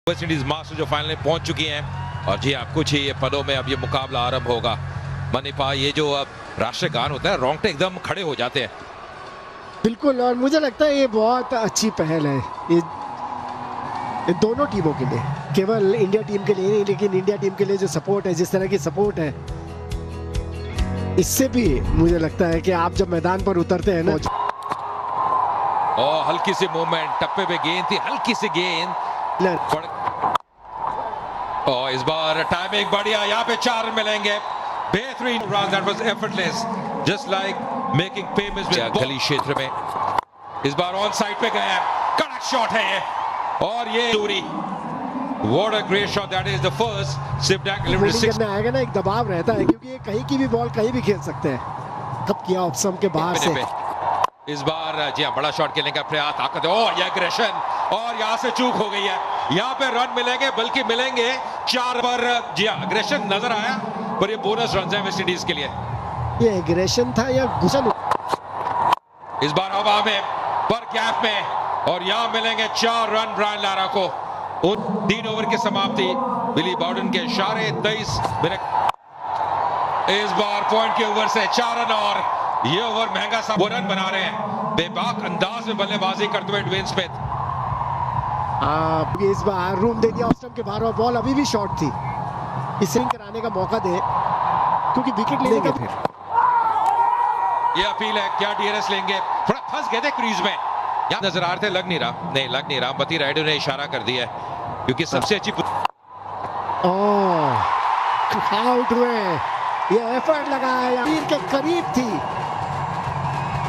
West Indies master जो final में पहुंच चुकी हैं और जी हाँ कुछ ही ये पलों में अब ये मुकाबला आरंभ होगा। मनीपा ये जो अब राष्ट्रीय गान होता है रोंगटे एकदम खड़े हो जाते हैं। बिल्कुल, और मुझे लगता है ये बहुत अच्छी पहल है ये दोनों टीमों के लिए, केवल इंडिया टीम के लिए नहीं लेकिन इंडिया टीम के लिए जो सपोर्ट है, जिस तरह की सपोर्ट है, इससे भी मुझे लगता है कि आप जब मैदान पर उतरते हैं ना, और हल्की सी मूवमेंट, टप्पे पे गेंद थी, हल्की सी गेंद और इस बार टाइमिंग बढ़िया, यहाँ पे 4 रन मिलेंगे। बेहतरीन run, that was effortless, just like making payments गली क्षेत्र में। इस बार ऑन साइड पे गया, कड़क शॉट है ये और ये दूरी। What a great shot that is, the first Sipdak करने आएगा ना, एक दबाव रहता है क्योंकि ये कहीं की भी बॉल कहीं भी खेल सकते हैं। कब किया ऑप्शन के बाहर से। इस बार जी हाँ बड़ा शॉट खेलने का प्रयास, ताकत है, ओह ये एग्रेशन और यहाँ से चूक हो गई है। यहाँ पे रन मिलेंगे, बल्कि मिलेंगे 4 पर। जी हाँ एग्रेशन नजर आया पर ये बोनस रन है वेस्ट इंडीज के लिए। ये एग्रेशन था या गुस्सा? इस बार हवा में पर गैप में और यहाँ मिलेंगे 4 रन ब्रायन लारा को। 3 ओवर की समाप्ति, बिली बॉर्डन के इशारे 23 मिनट। इस बार पॉइंट के ओवर से 4 रन और ये ओवर महंगा सा रन बना रहे हैं। बेबाक अंदाज में बल्लेबाजी करते हुए ड्वेन स्मिथ। इस बार रूम दे दिया ऑस्टम के बाहर और बॉल अभी भी शॉर्ट थी। इस स्विंग कराने का मौका दे क्योंकि विकेट लेंगे फिर। ये अपील है, क्या डीआरएस लेंगे? थोड़ा फंस गए थे क्रीज में, यहाँ नजर आ रहे थे, लग नहीं रहा, नहीं लग नहीं रहा। मती राइडर ने इशारा कर दिया है क्योंकि सबसे अच्छी आउट हुए। ये एफर्ट लगाया, तीर के करीब थी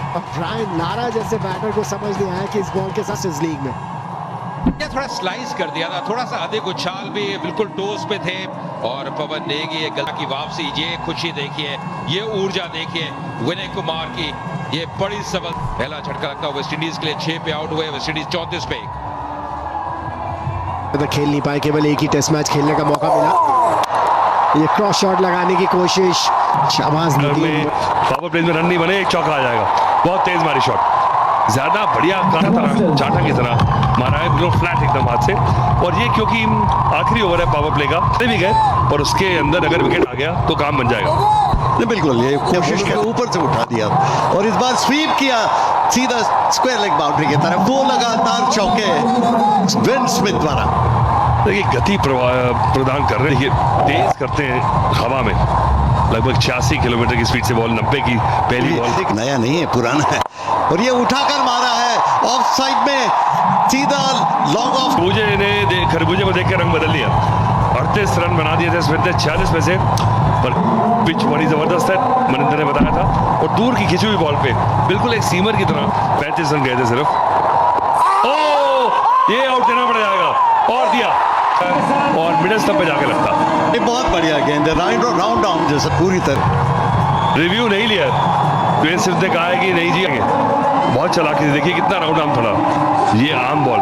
और ब्रायन लारा जैसे बैटर को समझ नहीं आया कि इस बॉल के साथ इस लीग में ये थोड़ा स्लाइस कर दिया था, थोड़ा सा अधिक उछाल भी, बिल्कुल टोस पे थे। और पवन नेगी ये गला की वापसी, ये खुशी देखिए, ये ऊर्जा देखिए विनय कुमार की, ये बड़ी सबक। पहला झटका लगता है वेस्ट इंडीज के लिए, 6 पे आउट हुए वेस्ट इंडीज, 34 पे। खेल नहीं पाए, केवल एक ही टेस्ट मैच खेलने का मौका मिला। ये क्रॉस शॉट लगाने की कोशिश, शाबाश नदीम। पावर प्ले में रन नहीं बने, एक चौका आ जाएगा। बहुत तेज मारी शॉट, ज्यादा बढ़िया चाटा की तरह मारा है, बिल्कुल फ्लैट एकदम हाथ से। और ये क्योंकि आखिरी ओवर है पावर प्ले का, भी गए और उसके अंदर अगर विकेट आ गया तो काम बन जाएगा। बिल्कुल, ये कोशिश कर ऊपर से उठा दिया और इस बार स्वीप किया सीधा स्क्वायर लेग बाउंड्री की तरफ। 2 लगातार चौके ड्वेन स्मिथ द्वारा। देखिए गति प्रदान कर रहे हैं, तेज करते हैं हवा में, लगभग 86 किलोमीटर की स्पीड से बॉल, 90 की पहली बॉल। नया नहीं है, पुराना है और ये उठाकर मारा है ऑफ साइड में, सीधा लॉन्ग ऑफ। खरबूजे को देख के रंग बदल लिया। 38 रन बना दिए थे स्मिथ ने 46 में से, पर पिच बड़ी जबरदस्त है, मनिंदर ने बताया था। और दूर की खिंची हुई बॉल पे बिल्कुल एक सीमर की तरह 35 रन गए थे सिर्फ। ये आउट देना पड़ जाएगा और दिया और मिडल स्टंप पे जाके लगता। ये बहुत बढ़िया गेंद है, राउंड डाउन जैसा पूरी तरह। रिव्यू नहीं लिया, ड्वेन स्मिथ ने कहा है कि नहीं जिएंगे। बहुत चालाकी से देखिए कितना राउंड आर्म थोड़ा, ये आम बॉल,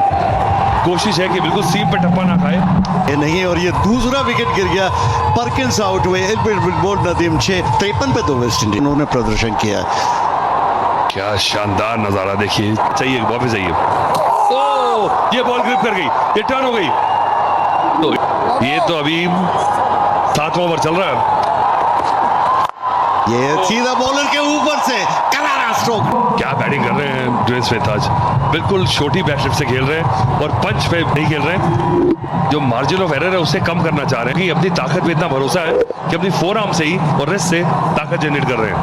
कोशिश है कि बिल्कुल सीम पे टप्पा ना खाए। ये नहीं, और ये दूसरा विकेट गिर गया। परकिंस आउट हुए, बोल्ड नदीम 6-53 पे 2 वेस्ट इंडीज उन्होंने प्रदर्शन किया। क्या शानदार नजारा देखिए, चाहिए वापस चाहिए। ओह ये बॉल ग्रिप कर गई, ये टर्न हो गई। तो ये तो अभी 7वां ओवर चल रहा है। ये सीधा बॉलर के ऊपर से करारा स्ट्रोक। क्या बैटिंग कर रहे हैं ड्वेन स्मिथ आज, बिल्कुल छोटी बैटशिप से खेल रहे हैं और पंच पे नहीं खेल रहे हैं। जो मार्जिन ऑफ एरर है उसे कम करना चाह रहे हैं कि अपनी ताकत पे इतना भरोसा है कि अपनी फोरआर्म से ही और रिस्ट से ताकत जनरेट कर रहे हैं।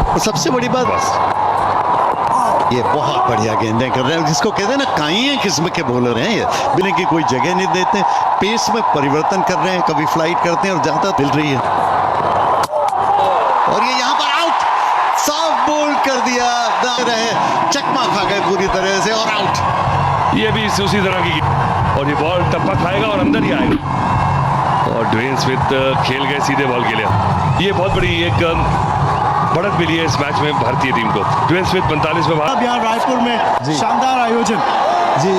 और सबसे बड़ी बात, ये बहुत बढ़िया गेंदें कर रहे हैं, जिसको कहते हैं ना काइये किस्म के बॉलर हैं ये, बिना की कोई जगह नहीं देते, पेस में परिवर्तन कर रहे हैं, कभी फ्लाइट करते हैं और ज्यादा मिल रही है। और ये यहाँ पर आउट, साफ बोल्ड कर दिया, रहे चकमा खा गए पूरी तरह से और आउट। ये भी उसी तरह की, और ये बॉल टप्पा खाएगा और अंदर ही आएगा। और ड्वेन स्मिथ खेल गए सीधे बॉल के लिए। ये बहुत बड़ी एक बढ़त मिली है इस मैच में भारतीय टीम को। ड्वेन स्मिथ 45 में अब यहाँ रायपुर में शानदार आयोजन, जी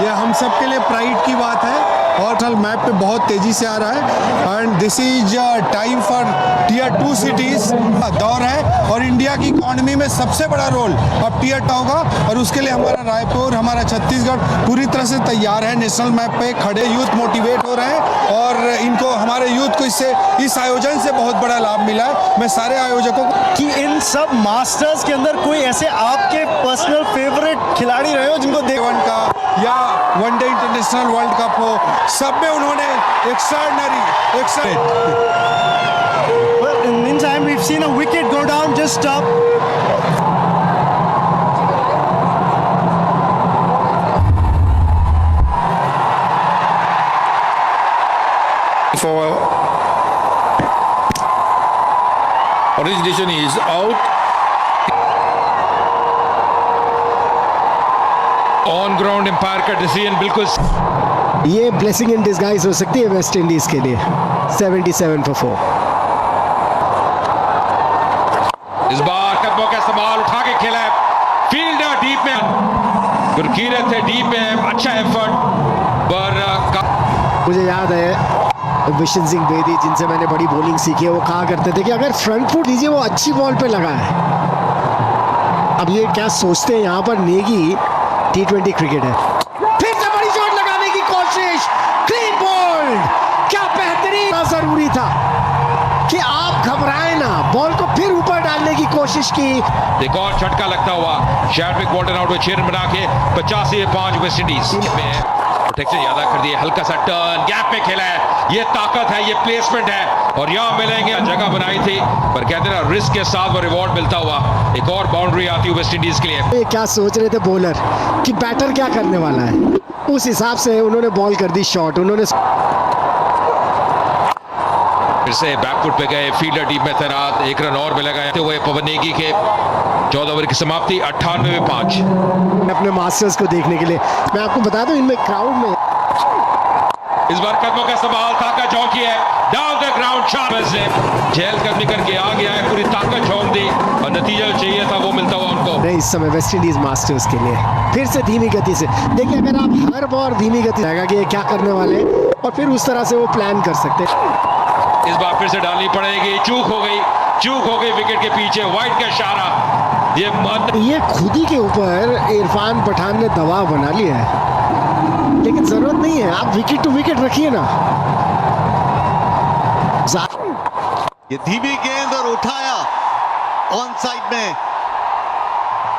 ये हम सब के लिए प्राइड की बात है और इंटरनेशनल मैप पे बहुत तेजी से आ रहा है and this is time for tier 2 cities दौर है और इंडिया की इकॉनमी में सबसे बड़ा रोल अब टियर 2 होगा और उसके लिए हमारा रायपुर, हमारा छत्तीसगढ़ पूरी तरह से तैयार है। नेशनल मैप पे खड़े यूथ मोटिवेट हो रहे हैं और इनको, हमारे यूथ को इस आयोजन से बहुत बड़ा लाभ मिला है। मैं सारे आयोजकों को कि इन सब मास्टर्स के अंदर कोई ऐसे आपके पर्सनल फेवरेट खिलाड़ी रहे हो जिनको वन का या वनडे इंटरनेशनल वर्ल्ड कप हो, सब में उन्होंने Well, in the meantime, we've seen a wicket go down just up. For origination is out. On ground umpire का डिसीजन बिल्कुल ये ब्लेसिंग इन डिस्गाइज हो सकती है वेस्ट इंडीज के लिए। 77 for 4। इस बार कदमों का इस्तेमाल उठा के खेला है, फील्डर डीप में, गुरकीरत है डीप में, अच्छा एफर्ट पर मुझे याद है विशन सिंह बेदी जिनसे मैंने बड़ी बॉलिंग सीखी है, वो कहा करते थे कि अगर फ्रंट फुट दीजिए वो अच्छी बॉल पे लगा है। अब ये क्या सोचते हैं यहाँ पर, नेगी T20 क्रिकेट है, फिर से बड़ी शॉट लगाने की कोशिश, क्लीन बोल्ड, क्या बेहतरीन, जरूरी था कि आप घबराए ना, बॉल को फिर ऊपर डालने की कोशिश की। एक और झटका लगता हुआ शैडविक वॉल्टन आउट चेयर बना के 85 वेस्ट इंडीज में प्रोटेक्शन ज्यादा कर दिए, हल्का सा टर्न गैप में खेला है, ये ताकत है, ये प्लेसमेंट है और यहाँ मिलेंगे, जगह बनाई थी पर कहते ना रिस्क के साथ वो रिवॉर्ड मिलता हुआ, एक और बाउंड्री आती है वेस्ट इंडीज के लिए। ये क्या सोच रहे थे बॉलर कि बैटर क्या करने वाला है, उस हिसाब से उन्होंने बॉल कर दी शॉट, उन्होंने फिर से बैकफुट पे गए, फील्डर डीप में तैनात, 1 रन और मिला गया हुए पवन नेगी के 14 ओवर की समाप्ति 98 में 5। अपने मास्टर्स को देखने के लिए मैं आपको बता दूं, इनमें क्राउड में इस बार कदमों का सवाल ताकत झोंकी है, डाउन द ग्राउंड शॉट से जेल कदमी करके आ गया है, पूरी ताकत झोंक दी और नतीजा चाहिए था वो मिलता हुआ उनको। नहीं, इस समय वेस्ट इंडीज मास्टर्स के लिए फिर से धीमी गति से देखिए, अगर आप हर बार धीमी गति रहेगा कि ये क्या करने वाले और फिर उस तरह से वो प्लान कर सकते हैं। इस बार फिर से डालनी पड़ेगी, चूक हो गई विकेट के पीछे, वाइट का इशारा, ये खुद ही के ऊपर इरफान पठान ने दबाव बना लिया है, लेकिन जरूरत नहीं है, आप विकेट टू विकेट रखिए ना। ये धीमी गेंद और उठाया ऑन साइड में,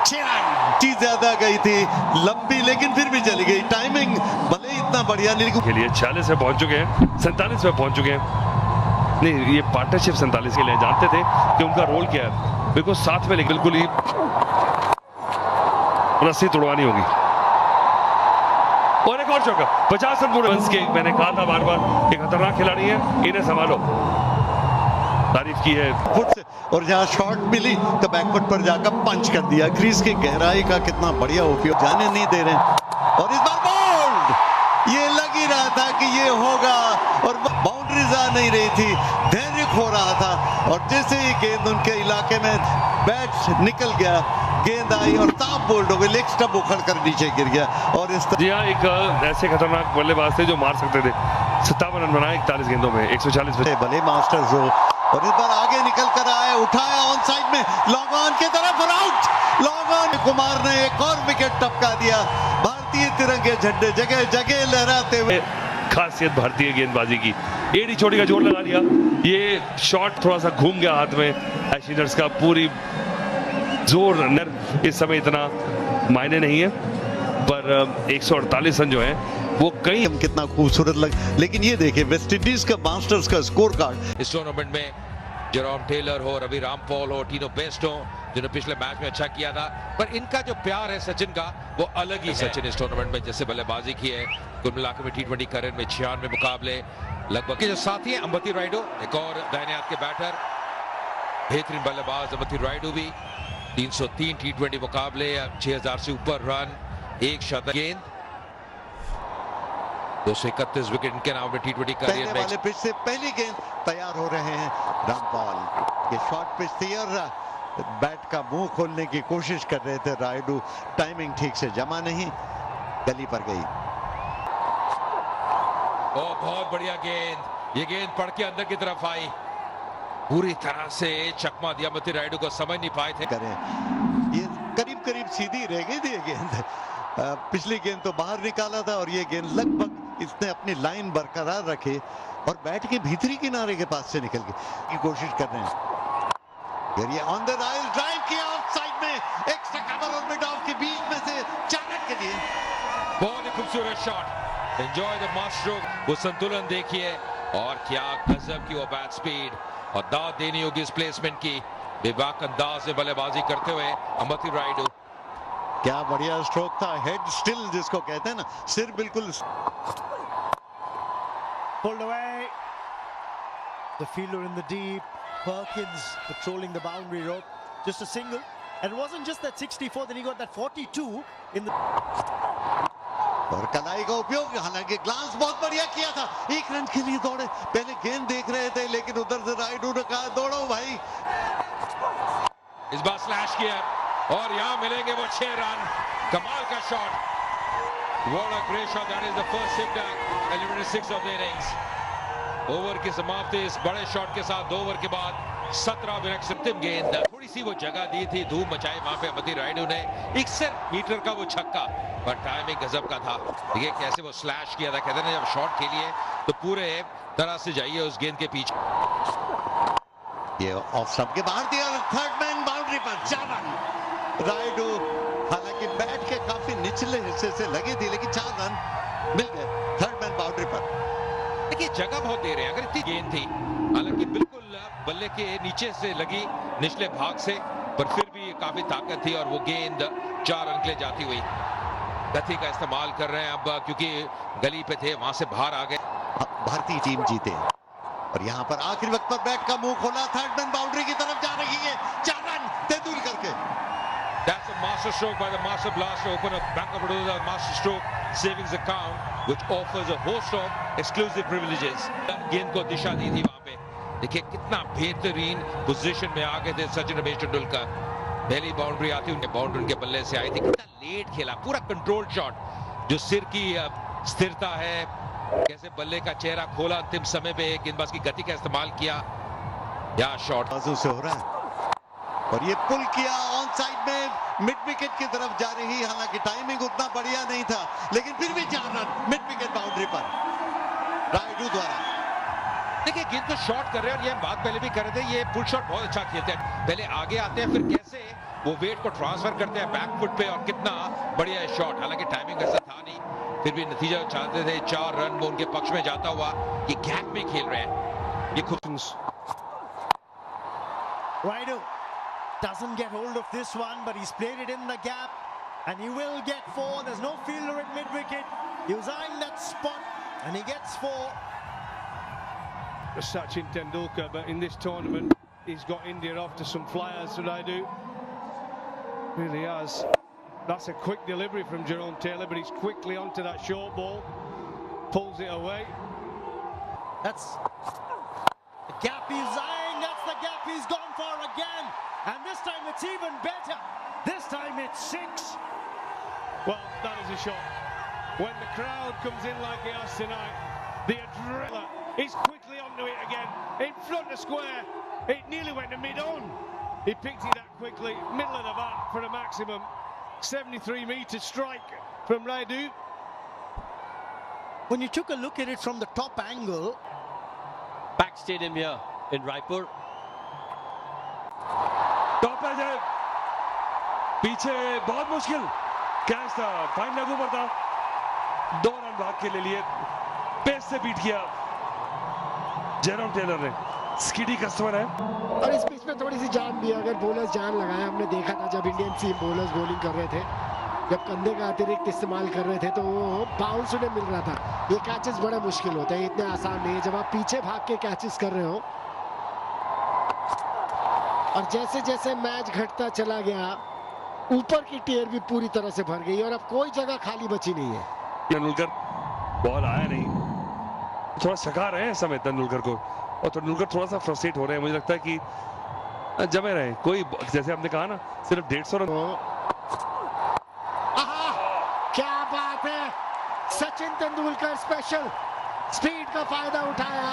6 रन ज्यादा गई थी, लंबी लेकिन फिर भी चली गई, टाइमिंग भले ही इतना बढ़िया नहीं के लिए 46 में पहुंच चुके हैं, 47 में पहुंच चुके हैं। नहीं, ये पार्टनरशिप 47 के लिए जानते थे कि उनका रोल क्या है, बिल्कुल साथ में लेकिन बिल्कुल ही रस्सी तोड़वानी होगी। और एक और चौका, 50 रन पूरे के, मैंने कहा था बार बार कि खतरनाक खिलाड़ी है, इन्हें संभालो, तारीफ की है फुट से, और जहां शॉट मिली तो बैकफुट पर जाकर पंच कर दिया, क्रीज की गहराई का कितना बढ़िया उपयोग, जाने नहीं दे रहे। और इस बार बोल्ड, ये लग ही रहा था कि ये होगा और बाउंड्रीज आ नहीं रही थी, धैर्य खो रहा था और जैसे ही गेंद उनके इलाके में बैट निकल गया, गेंद आई और साफ बोल्ड हो गई, लेग स्टंप उखड़ कर नीचे गिर गया। और इस जी हाँ, एक ऐसे खतरनाक बल्लेबाज थे जो मार सकते थे, 57 रन बनाए 41 गेंदों में, 140 पे। भले मास्टर्स हो, और इस बार आगे निकल कर आए, उठाया ऑन साइड में, लॉन्ग ऑन की तरफ और आउट, लॉन्ग ऑन, कुमार ने एक और विकेट टपका दिया। भारतीय तिरंगे झंडे जगह जगह लहराते हुए, खासियत भारतीय गेंदबाजी की, एडी चोटी का जोर लगा दिया, ये शॉट थोड़ा सा घूम गया हाथ में एशिनर्स का, पूरी जोर नर्व इस समय इतना मायने नहीं है, पर 148 रन जो है वो कई कितना खूबसूरत लग, लेकिन ये देखिए वेस्ट इंडीज का मास्टर्स का स्कोर कार्ड, इस टूर्नामेंट में जेरोम टेलर हो, रवि रामपॉल हो, टीनो बेस्ट हो, जिन्होंने पिछले मैच में अच्छा किया था, पर इनका जो प्यार है सचिन का वो अलग ही है। सचिन इस टूर्नामेंट में जैसे बल्लेबाजी की है, कुल मिलाकर में T20 करियर में 96 मुकाबले लगभग के जो साथी हैं अंबती रायडू, एक और दाहिने हाथ के बैटर, बेहतरीन बल्लेबाज अंबती रायडू भी, 303 T20 मुकाबले, 6000 से ऊपर रन, 1 शतक, गेंद 231 विकेट इनके नाम में T20 करियर में। वाले पिच से पहली गेंद तैयार हो रहे हैं रामपाल, ये शॉर्ट पिच थी और बैट का मुंह खोलने की कोशिश कर रहे थे रायडू, टाइमिंग ठीक से जमा नहीं, गली पर गई। बहुत बढ़िया गेंद, ये गेंद पड़ के अंदर की तरफ आई, पूरी तरह से चकमा दिया मती रायडू को, समझ नहीं पाए थे। करें ये करीब करीब सीधी रह गई थी ये गेंद। पिछली गेंद तो बाहर निकाला था और ये गेंद लगभग इसने अपनी लाइन बरकरार रखी और बैट के भीतरी किनारे के पास से निकल गई की कोशिश कर रहे हैं। ये ऑन द राइल ड्राइव किया ऑफ साइड में, एक्स्ट्रा कवर और मिड ऑफ के बीच में से 4 रन के लिए। बहुत ही खूबसूरत shot, enjoy the master stroke, वो संतुलन देखिए और क्या गजब की वो बैट स्पीड, और दाद देनी होगी इस प्लेसमेंट की। बेबाक अंदाज में बल्लेबाजी करते हुए अमती रायडू। क्या बढ़िया स्ट्रोक था, हेड स्टिल जिसको कहते हैं ना, सिर बिल्कुल। Pulled away. The fielder in the deep. Perkins patrolling the boundary rope. Just a single. And it wasn't just that 64, then he got that 42 in the... और कलाई का उपयोग, हालांकि ग्लांस बहुत बढ़िया किया था, 1 रन के लिए दौड़े, पहले गेंद देख रहे थे लेकिन उधर से रायडू ने कहा दौड़ो भाई। इस बार स्लैश किया और यहां मिलेंगे वो 6 रन। कमाल का shot, what a great shot, that is the first hit back, eliminated 6 of the innings। Over की समाप्ति इस बड़े शॉट के साथ 2 ओवर के बाद 17 मिनट। अंतिम गेंद, थोड़ी सी वो जगह दी थी, धूम मचाई वहां पे अमती रायडू ने, 61 मीटर का वो छक्का, पर टाइमिंग गजब का था। देखिए कैसे वो स्लैश किया था, कहते हैं जब शॉट खेलिए तो पूरे तरह से जाइए उस गेंद के पीछे। ये ऑफ स्टंप के बाहर दिया, थर्ड मैन बाउंड्री पर 4 रन। रायडू हालांकि बैट के काफी निचले हिस्से से लगी थी लेकिन 4 रन मिल गए थर्ड मैन बाउंड्री पर। देखिए जगह बहुत दे रहे हैं, अगर इतनी गेंद थी, हालांकि बिल्कुल बल्ले के नीचे से लगी, निचले भाग से, पर फिर भी काफी ताकत थी और वो गेंद 4 रन के लिए जाती हुई। गति का इस्तेमाल कर रहे हैं अब, क्योंकि गली पे थे, वहां से बाहर आ गए। भारतीय टीम जीते और यहाँ पर आखिरी वक्त पर बैट का मुंह खोला, थर्ड मैन बाउंड्री की तरफ जा रही है, 4 रन तेंदुलकर के। That's a master stroke by the master blaster, open up Bank of Baroda master stroke savings account, which offers a host of exclusive privileges। गेंद को दिशा दी थी वहां पे, देखिए कितना बेहतरीन पोजीशन में आ गए थे सचिन रमेश तेंदुलकर। पहली बाउंड्री आती उनके बाउंड्री उनके बल्ले से आई थी, कितना लेट खेला, पूरा कंट्रोल शॉट, जो सिर की स्थिरता है, कैसे बल्ले का चेहरा खोला अंतिम समय पे, गेंदबाज की गति का इस्तेमाल किया, या शॉट बाजू से हो रहा है और ये पुल किया ऑन साइड में, मिड विकेट की तरफ जा रही, हालांकि टाइमिंग उतना बढ़िया नहीं था लेकिन फिर भी 4 रन मिड विकेट बाउंड्री पर रायडू द्वारा। देखिए गेंद को शॉट कर रहे हैं और ये हम बात पहले भी कर रहे थे, ये पुल शॉट बहुत अच्छा खेलते हैं, पहले आगे आते हैं फिर कैसे वो वेट को ट्रांसफर करते हैं बैक फुट पे, और कितना बढ़िया शॉट, हालांकि टाइमिंग ऐसा था नहीं, फिर भी नतीजा चाहते थे, 4 रन वो उनके पक्ष में जाता हुआ, ये गैप में खेल रहे हैं, ये खुद। Raidu doesn't get hold of this one, but he's played it in the gap, and he will get 4. There's no fielder at mid-wicket. He was eyeing that spot, and he gets 4. Sachin Tendulkar, but in this tournament, he's got India off to some flyers. Raidu really has. That's a quick delivery from Jerome Taylor, but he's quickly onto that short ball, pulls it away. That's the gap he's eyeing. That's the gap he's gone for again. And this time it's even better. This time it's 6. Well, that is a shot. When the crowd comes in like it has tonight, the adrenaline is quickly onto it again. In front of square, it nearly went to mid-on. He picked it up quickly, middle of the bat for a maximum 73-meter strike from Raidu. When you took a look at it from the top angle, Pack Stadium here in Raipur. Top पे जाए, पीछे बहुत मुश्किल catch था, fine लागू पर था, 2 run भाग के ले लिए, पेस से बीट किया जेरोम टेलर ने, स्किडी कस्टमर है। और इस पिच में थोड़ी सी जान भी, अगर बॉलर्स जान लगाए, हमने देखा था जब इंडियन टीम बॉलर्स बॉलिंग कर रहे थे, जब कंधे का अतिरिक्त इस्तेमाल कर रहे थे तो वो बाउंस उन्हें मिल रहा था। ये कैचेस बड़े मुश्किल होते हैं, इतने आसान नहीं है जब आप पीछे भाग के कैचेस कर रहे हो। और जैसे जैसे मैच घटता चला गया, ऊपर की टियर भी पूरी तरह से भर गई और अब कोई जगह खाली बची नहीं है। तेंदुलकर बॉल आया नहीं, थोड़ा सका रहे हैं इस समय तेंदुलकर को, और तेंदुलकर थोड़ा सा फ्रस्ट्रेट हो रहे हैं, मुझे लगता है कि जमे रहे, कोई जैसे हमने कहा ना सिर्फ 150 रन। क्या बात है, सचिन तेंदुलकर स्पेशल, स्पीड का फायदा उठाया,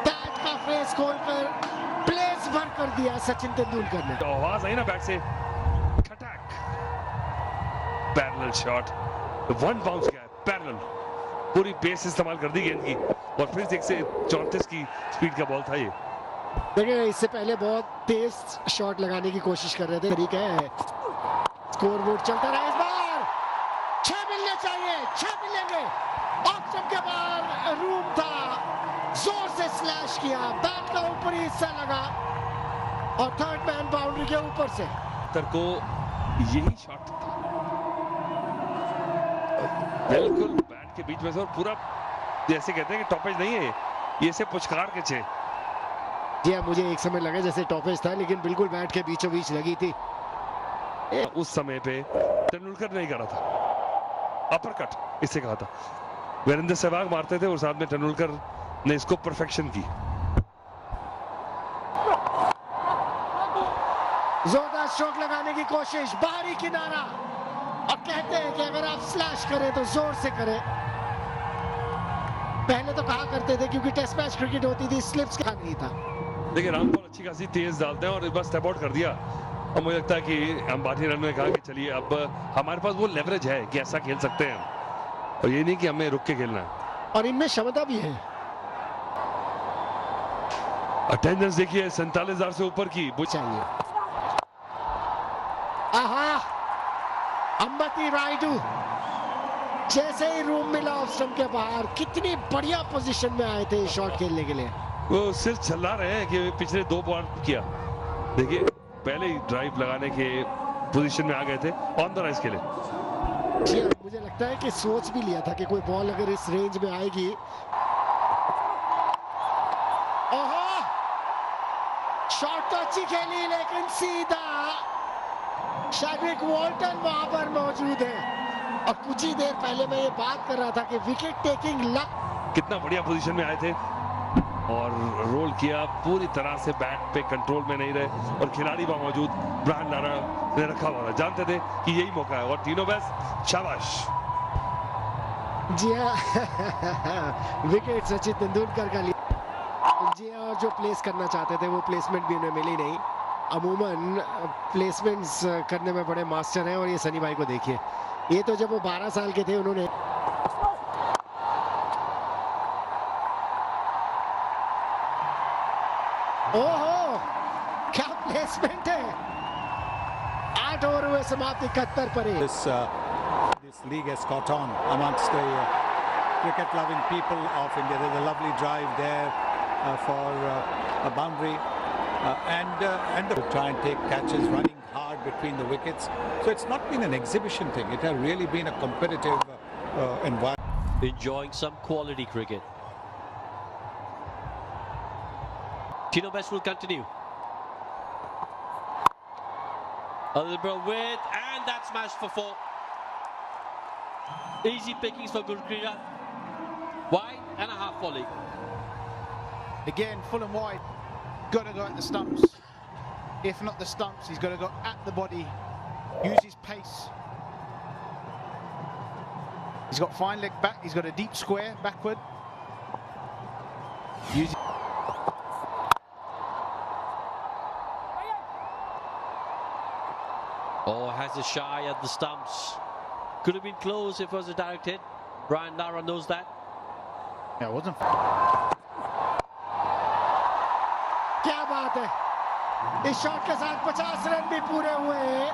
बैट का फेस खोलकर प्लेस भर कर दिया सचिन तेंदुलकर ने। तो आवाज आई ना बैट से, खटक, पैरेलल शॉट, वन बाउंस गया, पैरेलल, पूरी पेस इस्तेमाल कर दी गेंद की और फिर 134 की स्पीड का बॉल था ये। देखिए इससे पहले बहुत तेज शॉट लगाने की कोशिश कर रहे थे, तरीका है। स्कोर बोर्ड चलता रहा, इस बार 6 मिलने चाहिए, 6 मिलेंगे। ऑक्शन के बाहर रूम था, जोर से स्लैश किया, बैट का ऊपरी हिस्सा लगा और थर्ड मैन बाउंड्री के ऊपर से। को यही शॉट था, बिल्कुल बैट के बीच में से, और पूरा जैसे कहते हैं कि टॉपेज नहीं है ये से पुचकार के छे। जी हाँ, मुझे एक समय लगा जैसे टॉपेज था, लेकिन बिल्कुल बैट के बीचों बीच लगी थी। उस समय पे तेंदुलकर नहीं करा था, अपरकट इसे कहा था, वीरेंद्र सहवाग मारते थे और साथ में तेंदुलकर ने इसको परफेक्शन की। जोरदार स्ट्रोक लगाने की कोशिश, बाहरी किनारा, और कहते हैं कि अगर आप स्लैश करें तो जोर से करें। पहले तो कहा करते थे क्योंकि टेस्ट मैच क्रिकेट होती थी, स्लिप्स का नहीं था। देखिए रामपाल अच्छी खासी तेज डालते हैं और इस बार स्टेप आउट कर दिया, और मुझे लगता है कि अंबानी रन में कहा कि चलिए अब हमारे पास वो लेवरेज है कि ऐसा खेल सकते हैं, और ये नहीं कि हमें रुक के खेलना है, और इनमें क्षमता भी है। अटेंडेंस देखिए 47,000 से ऊपर की चाहिए। आहा, अंबती रायडू जैसे ही रूम मिला ऑफ स्टंप के बाहर, कितनी बढ़िया पोजीशन में आए थे शॉट खेलने के लिए। वो सिर्फ चला रहे हैं कि पिछले 2 बॉल किया, देखिए पहले ही ड्राइव लगाने के पोजीशन में आ गए थे ऑन द राइज के लिए। जी हाँ, मुझे लगता है कि सोच भी लिया था कि कोई बॉल अगर इस रेंज में आएगी। ओहो, शॉट तो अच्छी खेली लेकिन सीधा शैड्रिक वॉल्टन वहां पर मौजूद है, और कुछ ही देर पहले मैं ये बात कर रहा था कि विकेट टेकिंग लक। कितना बढ़िया पोजीशन में आए थे और रोल किया, पूरी तरह से बैट पे कंट्रोल में नहीं रहे, और खिलाड़ी वहां मौजूद ब्रायन लारा ने रखा हुआ था, जानते थे कि यही मौका है, और तीनों बेस्ट शाबाश। जी हाँ, विकेट सचिन तेंदुलकर का लिया। जी हाँ, और जो प्लेस करना चाहते थे वो प्लेसमेंट भी उन्हें मिली नहीं। अमूमन प्लेसमेंट्स करने में बड़े मास्टर हैं, और ये सनी भाई को देखिए, ये तो जब वो 12 साल के थे उन्होंने ओहो, क्या प्लेसमेंट है। 8 ओवर हुए समाप्ति 71 पर। This league has caught on amongst the cricket-loving people of India. There's a lovely drive there for a boundary, and to try and take catches, running hard between the wickets. So it's not been an exhibition thing. It has really been a competitive environment. Enjoying some quality cricket. Tino Best will continue. A liberal width, and that's smashed for 4. Easy pickings for Gurpreet. Wide and a half volley. Again, full and wide. Got to go at the stumps. If not the stumps, he's got to go at the body. Use his pace. He's got fine leg back. He's got a deep square backward. Use. Oh, has a shy at the stumps. Could have been close if it was a direct hit. Brian Lara knows that. Yeah, it wasn't. क्या बात है, इस shot के साथ 50 run भी पूरे हुए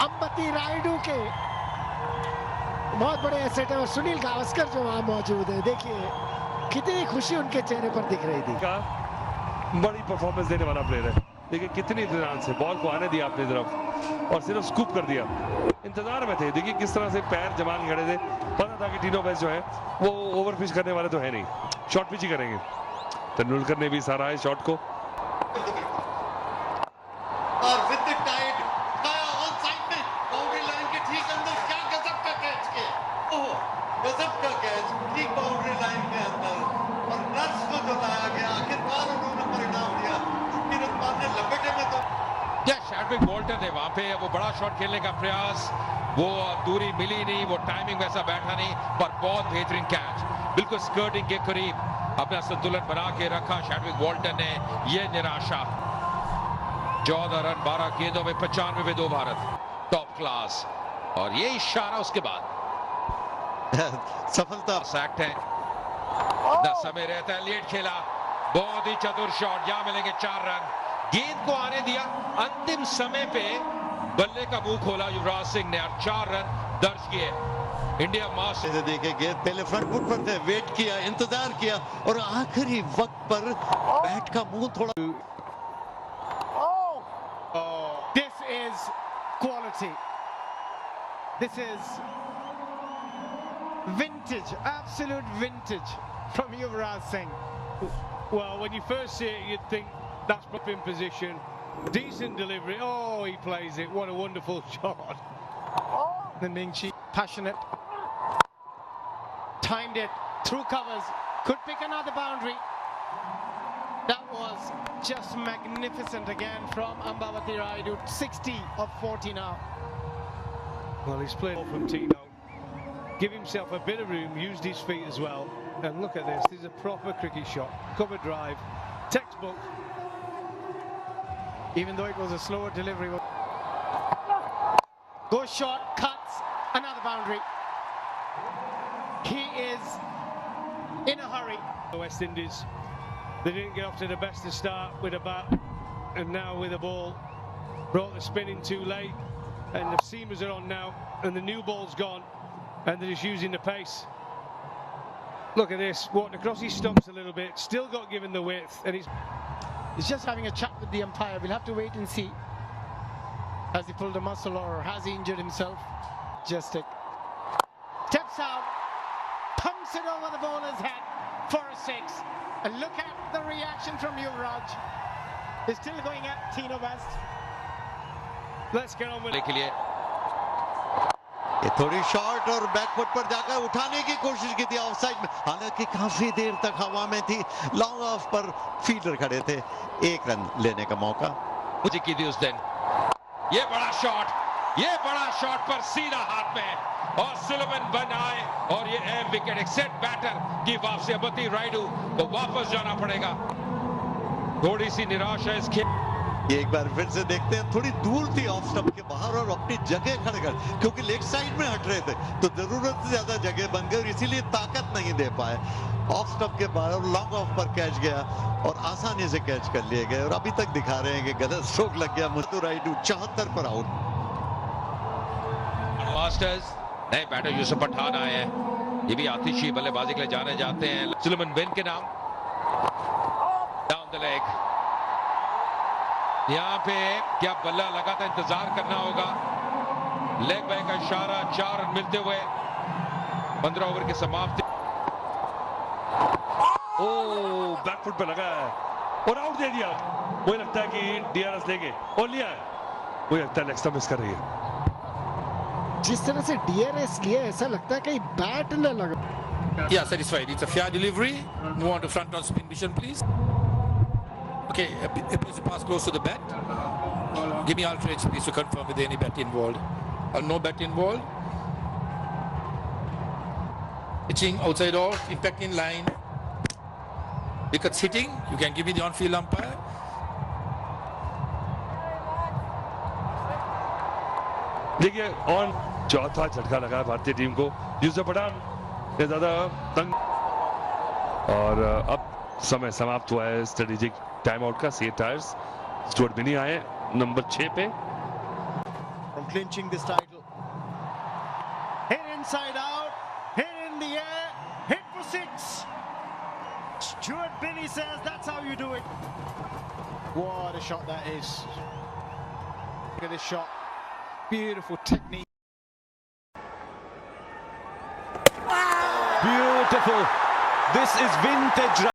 अंबती रायडू के। बहुत बड़े एसेट है, और सुनील गावस्कर जो वहां मौजूद है, देखिए कितनी खुशी उनके चेहरे पर दिख रही थी। का बड़ी परफॉर्मेंस देने वाला प्लेयर है, देखिए कितनी इत्मीनान से बॉल को आने दिया अपनी तरफ और सिर्फ स्कूप कर दिया। इंतजार में थे, देखिए किस तरह से पैर जमा के खड़े थे, पता था कि टीनो बेस्ट जो है वो ओवर पिच करने वाले तो है नहीं, शॉर्ट पिच ही करेंगे। तेंदुलकर ने भी सारा है शॉट को, और विद द टाइड आया ऑन साइड में बाउंड्री लाइन के ठीक अंदर, क्या गजब का कैच किया, ओह गजब का कैच, ठीक बाउंड्री लाइन के अंदर, और रन्स को जो लाया गया, आखिरकार उन्होंने परिणाम दिया। चुटकी रफ्तार ने लपेटे में तो शैड्रिक वॉल्टन ने वहां पे वो बड़ा शॉट खेलने का प्रयास, वो दूरी मिली नहीं, वो टाइमिंग वैसा बैठा नहीं, पर बहुत बेहतरीन कैच। बिल्कुल स्कर्टिंग के करीब अपना संतुलन बना के रखा शैडविक वॉल्टन ने। ये निराशा। 14 रन 12 गेंदों में 95 पे 2 भारत। Top class. और ये इशारा उसके बाद सफलता सैक्ट है। 10 समय रहता है। लेट खेला, बहुत ही चतुर शॉट। यहां मिलेंगे 4 रन। गेंद को आने दिया, अंतिम समय पे बल्ले का मुंह खोला युवराज सिंह ने और 4 रन दर्ज किए। इंडिया मास्टर देखे गेंद पहले फ्रंट फुट पर थे, वेट किया, इंतजार किया और आखिरी वक्त पर बैट का मुंह थोड़ा। This is quality. This is vintage, absolute vintage from Yuvraj Singh. Well, when you first see it, you'd think that's up in position. Decent delivery. Oh, he plays it. What a wonderful shot. The Ningxi, passionate. Timed it through covers. Could pick another boundary. That was just magnificent again from Ambavati Rayudu. 60 of 40 now. Well, he's played from Tino. Give himself a bit of room, used his feet as well. And look at this. This is a proper cricket shot. Cover drive. Textbook. Even though it was a slower delivery. Goes short, cuts, another boundary. He is in a hurry. The West Indies, they didn't get off to the best of start with a bat, and now with a ball. Brought the spin in too late, and the seamers are on now, and the new ball's gone, and they're just using the pace. Look at this, walking across his stumps a little bit, still got given the width, and he's just having a chat with the umpire. We'll have to wait and see. Has he pulled a muscle or has he injured himself? Just steps out, pumps it over the bowler's head for a 6. And look at the reaction from Yuvraj. He's still going at Tino West. Let's get on with it. के लिए ये थोड़ी short और back foot पर जाकर उठाने की कोशिश की थी ऑफ साइड में, हालांकि काफी देर तक हवा में थी। लॉन्ग ऑफ पर फील्डर खड़े थे, 1 रन लेने का मौका मुझे की थी उस दिन। ये बड़ा शॉट पर सीधा हाथ में और सुलेमान बन आए और ये अहम विकेट। एक सेट बैटर की वापसी। अम्बती रायडू को वापस जाना पड़ेगा। थोड़ी सी निराशा है इस खेल। ये एक बार फिर से देखते हैं, थोड़ी दूर थी ऑफ स्टंप के बाहर और अपनी जगह खड़े कर, क्योंकि लेग साइड में हट रहे थे तो जरूरत से ज्यादा जगह बन गई और इसीलिए ताकत नहीं दे पाए। ऑफ स्टंप के बाहर लॉन्ग ऑफ पर कैच गया और आसानी से कैच कर लिए गए और अभी तक दिखा रहे हैं कि गलत स्ट्रोक लग गया। मुस्तु रायडू 74 पर आउट। मास्टर्स नए बैटर यूसुफ पठान आए हैं, ये भी आतिशी बल्लेबाजी के लिए जाने जाते हैं। सुलेमान बिन के नाम। डाउन द लेग, यहाँ पे क्या बल्ला लगा था, इंतजार करना होगा। लेग बाय का इशारा, 4 रन मिलते हुए 15 ओवर की समाप्ति। ओ बैकफुट पे लगा है और आउट दे दिया। मुझे लगता है कि डीआरएस लेंगे और लिया है। मुझे लगता है लेग स्टंप मिस कर रही है। जिस तरह से डीआरएस लिया, ऐसा लगता है कहीं बैट न लगा। Yeah, satisfied. It's a fair delivery. Move on to front on spin vision, please. Okay, please pass close to the bat. Give me all trades, please, to confirm with any bat involved. No bat involved. Pitching outside off, impact in line. Wickets hitting. You can give me the on-field umpire. देखिए on चौथा झटका लगा भारतीय team को। यूसुफ पठान ने ज्यादा तंग और अब समय समाप्त हुआ है स्ट्रेटेजिक टाइम आउट का। सी टायर्स स्टुअर्ट बिनी आए नंबर 6 पे। From clinching this title. Hit inside out, hit in the air, hit for 6. Stuart Binney says that's how you do it. What a shot that is. Look at this shot. Beautiful technique. Beautiful. This is vintage.